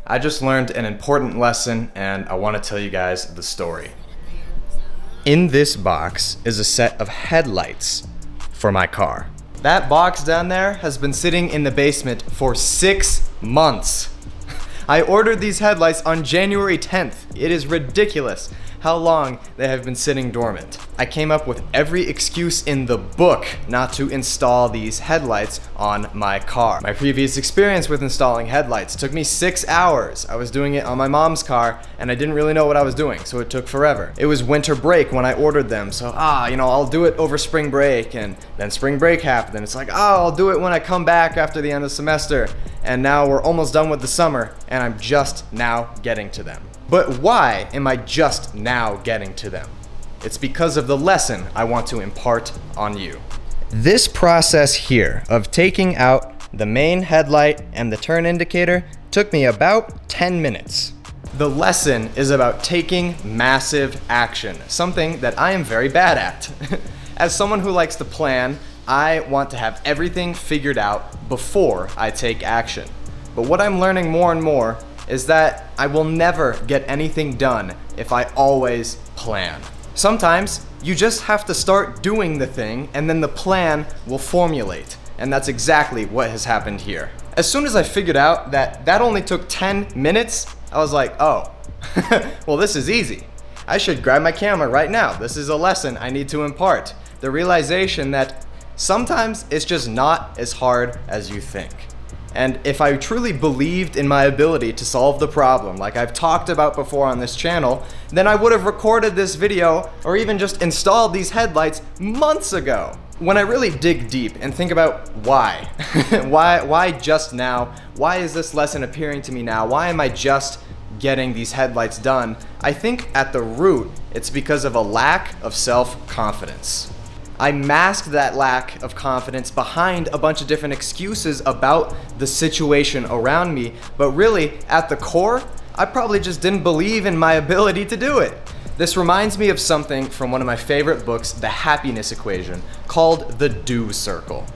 I just learned an important lesson and I want to tell you guys the story. In this box is a set of headlights for my car. That box down there has been sitting in the basement for 6 months. I ordered these headlights on January 10th. It is ridiculous how long they have been sitting dormant. I came up with every excuse in the book not to install these headlights on my car. My previous experience with installing headlights took me 6 hours. I was doing it on my mom's car and I didn't really know what I was doing, so it took forever. It was winter break when I ordered them, so I'll do it over spring break, and then spring break happened and it's like, I'll do it when I come back after the end of the semester. And now we're almost done with the summer and I'm just now getting to them. But why am I just now getting to them? It's because of the lesson I want to impart on you. This process here of taking out the main headlight and the turn indicator took me about 10 minutes. The lesson is about taking massive action, something that I am very bad at. As someone who likes to plan, I want to have everything figured out before I take action. But what I'm learning more and more is that I will never get anything done if I always plan. Sometimes you just have to start doing the thing and then the plan will formulate. And that's exactly what has happened here. As soon as I figured out that only took 10 minutes, I was like, oh, well, this is easy. I should grab my camera right now. This is a lesson I need to impart. The realization that sometimes it's just not as hard as you think. And if I truly believed in my ability to solve the problem, like I've talked about before on this channel, then I would have recorded this video or even just installed these headlights months ago. When I really dig deep and think about why, why just now? Why is this lesson appearing to me now? Why am I just getting these headlights done? I think at the root, it's because of a lack of self-confidence. I masked that lack of confidence behind a bunch of different excuses about the situation around me, but really, at the core, I probably just didn't believe in my ability to do it. This reminds me of something from one of my favorite books, The Happiness Equation, called the do circle.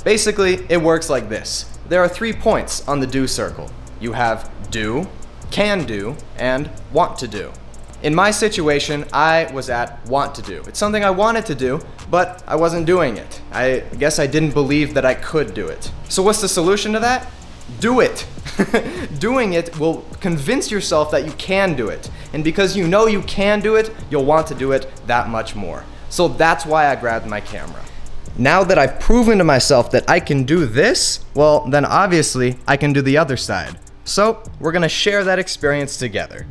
Basically, it works like this. There are 3 points on the do circle. You have do, can do, and want to do. In my situation, I was at want to do. It's something I wanted to do, but I wasn't doing it. I guess I didn't believe that I could do it. So what's the solution to that? Do it. Doing it will convince yourself that you can do it. And because you know you can do it, you'll want to do it that much more. So that's why I grabbed my camera. Now that I've proven to myself that I can do this, well, then obviously I can do the other side. So we're gonna share that experience together.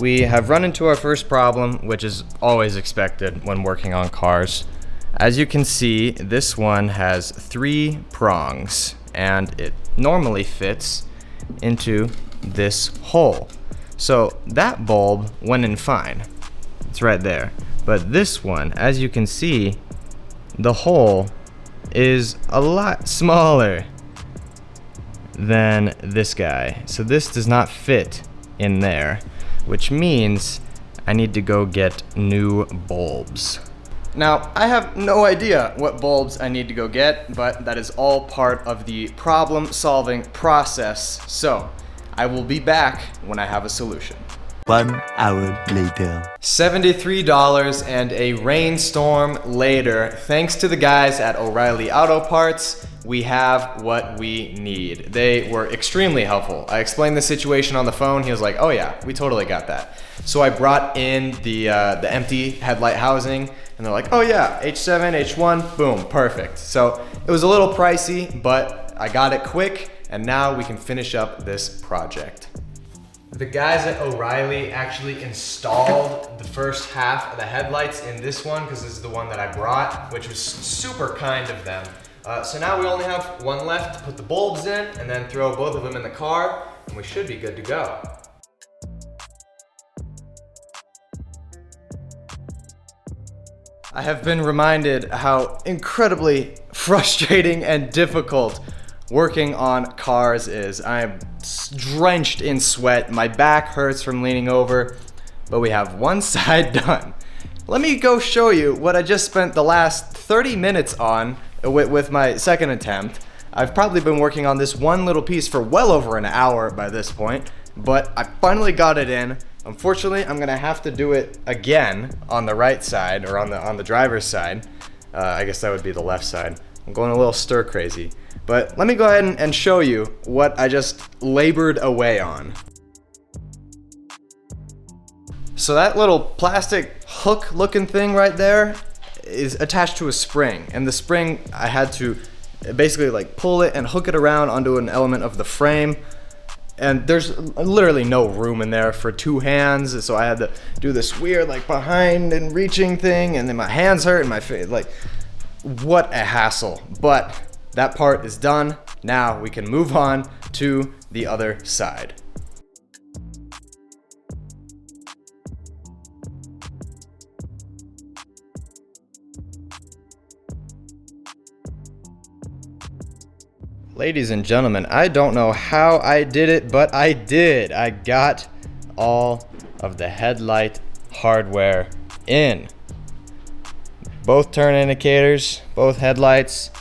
We have run into our first problem, which is always expected when working on cars. As you can see, this one has 3 prongs, and it normally fits into this hole. So that bulb went in fine. It's right there. But this one, as you can see, the hole is a lot smaller than this guy. So this does not fit in there, which means I need to go get new bulbs. Now, I have no idea what bulbs I need to go get, but that is all part of the problem-solving process. So, I will be back when I have a solution. 1 hour later. $73 and a rainstorm later. Thanks to the guys at O'Reilly Auto Parts, we have what we need. They were extremely helpful. I explained the situation on the phone. He was like, oh yeah, we totally got that. So I brought in the empty headlight housing, and they're like, oh yeah, H7, H1, boom, perfect. So it was a little pricey, but I got it quick, and now we can finish up this project. The guys at O'Reilly actually installed the first half of the headlights in this one, because this is the one that I brought, which was super kind of them. So now we only have one left to put the bulbs in and then throw both of them in the car, and we should be good to go. I have been reminded how incredibly frustrating and difficult working on cars is. I am drenched in sweat. My back hurts from leaning over, but we have one side done. Let me go show you what I just spent the last 30 minutes on with my second attempt. I've probably been working on this one little piece for well over an hour by this point, but I finally got it in. Unfortunately, I'm gonna have to do it again on the right side, or on the driver's side. I guess that would be the left side. I'm going a little stir crazy. But let me go ahead and show you what I just labored away on. So that little plastic hook looking thing right there is attached to a spring, and the spring, I had to basically like pull it and hook it around onto an element of the frame, and there's literally no room in there for two hands, so I had to do this weird like behind and reaching thing, and then my hands hurt and my face, like, what a hassle. But that part is done. Now we can move on to the other side. Ladies and gentlemen, I don't know how I did it, but I did. I got all of the headlight hardware in. Both turn indicators, both headlights.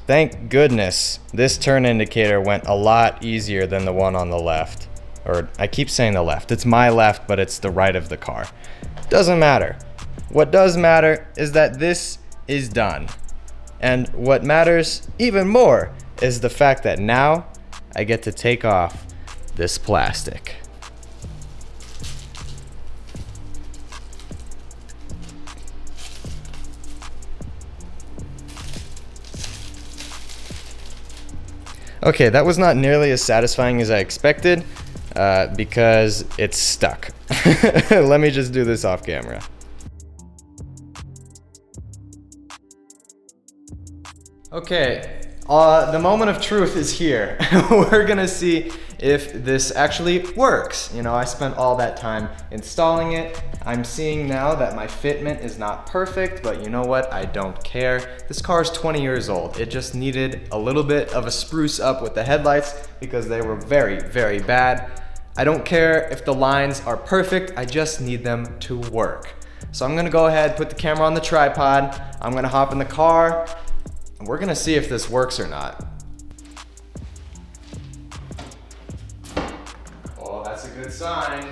Thank goodness this turn indicator went a lot easier than the one on the left. Or I keep saying the left. It's my left, but it's the right of the car. Doesn't matter. What does matter is that this is done. And what matters even more is the fact that now I get to take off this plastic. Okay, that was not nearly as satisfying as I expected because it's stuck. Let me just do this off camera. Okay, the moment of truth is here. We're gonna see if this actually works. You know, I spent all that time installing it. I'm seeing now that my fitment is not perfect, but you know what? I don't care. This car is 20 years old. It just needed a little bit of a spruce up with the headlights because they were very, very bad. I don't care if the lines are perfect. I just need them to work. So I'm gonna go ahead, put the camera on the tripod. I'm gonna hop in the car. We're gonna see if this works or not. Oh, that's a good sign.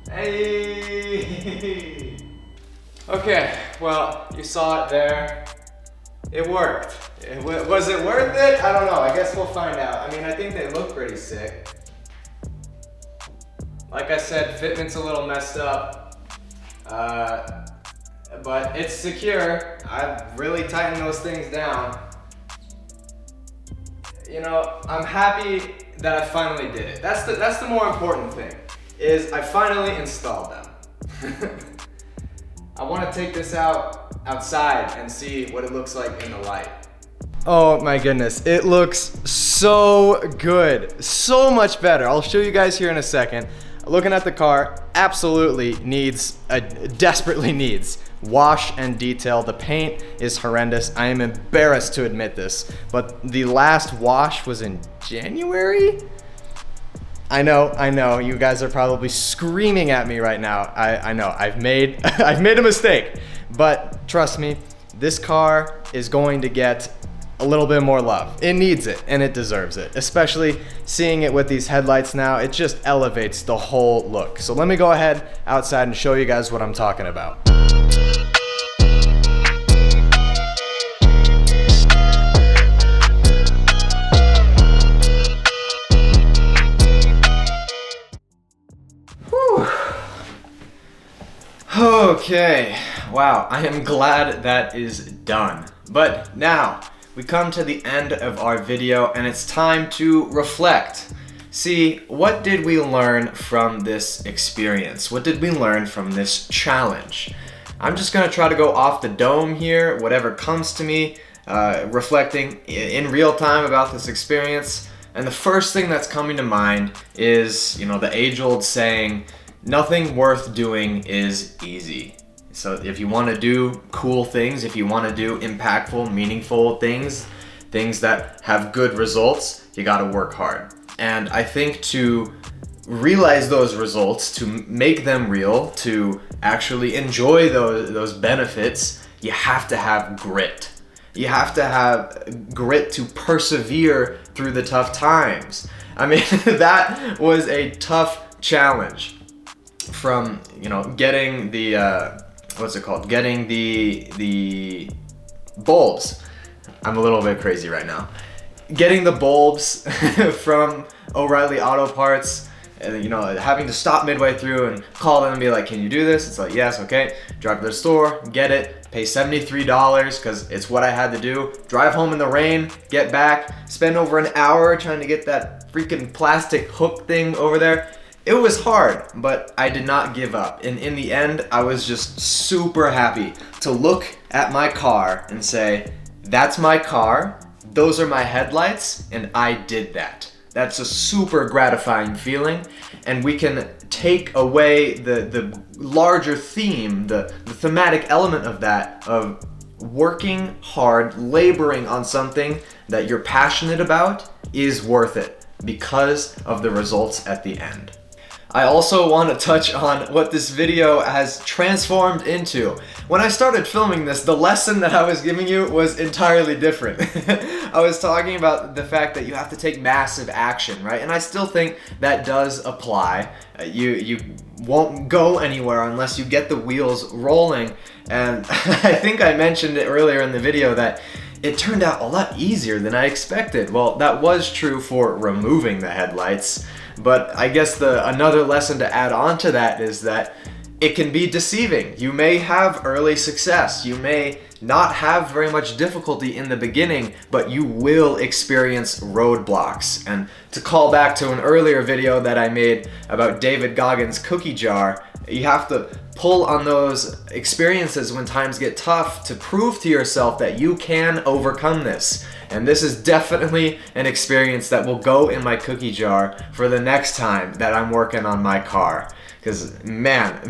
Hey! Okay, well, you saw it there. It worked. Was it worth it? I don't know. I guess we'll find out. I mean, I think they look pretty sick. Like I said, fitment's a little messed up, but it's secure. I've really tightened those things down. You know, I'm happy that I finally did it. That's the more important thing, is I finally installed them. I want to take this outside and see what it looks like in the light. Oh my goodness, it looks so good, so much better. I'll show you guys here in a second. Looking at the car, absolutely desperately needs wash and detail. The paint is horrendous. I am embarrassed to admit this, but the last wash was in January? I know, you guys are probably screaming at me right now. I know, I've made a mistake, but trust me, this car is going to get a little bit more love. It needs it, and it deserves it. Especially seeing it with these headlights now, it just elevates the whole look. So let me go ahead outside and show you guys what I'm talking about. Whew. Okay, wow, I am glad that is done. But now, we come to the end of our video and it's time to reflect. See, what did we learn from this experience? What did we learn from this challenge? I'm just gonna try to go off the dome here, whatever comes to me, reflecting in real time about this experience. And the first thing that's coming to mind is, you know, the age-old saying, Nothing worth doing is easy. So if you want to do cool things, if you want to do impactful, meaningful things, things that have good results, you got to work hard. And I think to realize those results, to make them real, to actually enjoy those benefits, you have to have grit. You have to have grit to persevere through the tough times. I mean, that was a tough challenge. From, getting the getting the bulbs. I'm a little bit crazy right now. Getting the bulbs from O'Reilly Auto Parts, and having to stop midway through and call them and be like, can you do this? It's like, yes, okay. Drive to the store, get it, pay $73 because it's what I had to do. Drive home in the rain, get back, spend over an hour trying to get that freaking plastic hook thing over there. It was hard, but I did not give up. And in the end, I was just super happy to look at my car and say, that's my car, those are my headlights, and I did that. That's a super gratifying feeling, and we can take away the larger theme, the thematic element of that, of working hard, laboring on something that you're passionate about is worth it because of the results at the end. I also want to touch on what this video has transformed into. When I started filming this, the lesson that I was giving you was entirely different. I was talking about the fact that you have to take massive action, right? And I still think that does apply. You won't go anywhere unless you get the wheels rolling. And I think I mentioned it earlier in the video that it turned out a lot easier than I expected. Well, that was true for removing the headlights. But I guess another lesson to add on to that is that it can be deceiving. You may have early success. You may not have very much difficulty in the beginning, but you will experience roadblocks. And to call back to an earlier video that I made about David Goggins' cookie jar, you have to pull on those experiences when times get tough to prove to yourself that you can overcome this. And this is definitely an experience that will go in my cookie jar for the next time that I'm working on my car. Because, man,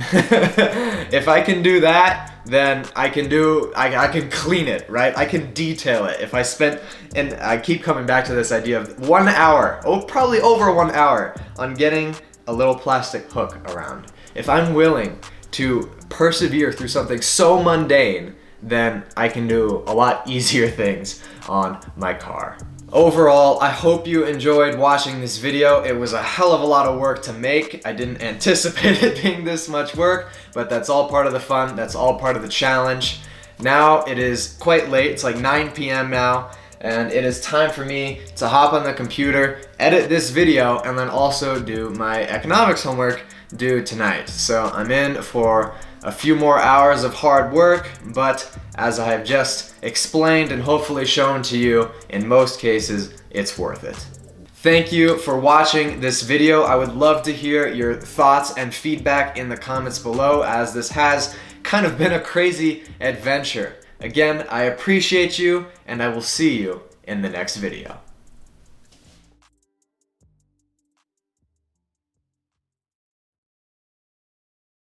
if I can do that, then I can clean it, right? I can detail it. If I spent, and I keep coming back to this idea of 1 hour, probably over 1 hour, on getting a little plastic hook around. If I'm willing to persevere through something so mundane, then I can do a lot easier things on my car. Overall, I hope you enjoyed watching this video. It was a hell of a lot of work to make. I didn't anticipate it being this much work, but that's all part of the fun. That's all part of the challenge. Now it is quite late. It's like 9 p.m. now, and it is time for me to hop on the computer, edit this video, and then also do my economics homework due tonight. So I'm in for a few more hours of hard work, but as I have just explained and hopefully shown to you, in most cases, it's worth it. Thank you for watching this video. I would love to hear your thoughts and feedback in the comments below, as this has kind of been a crazy adventure. Again, I appreciate you, and I will see you in the next video.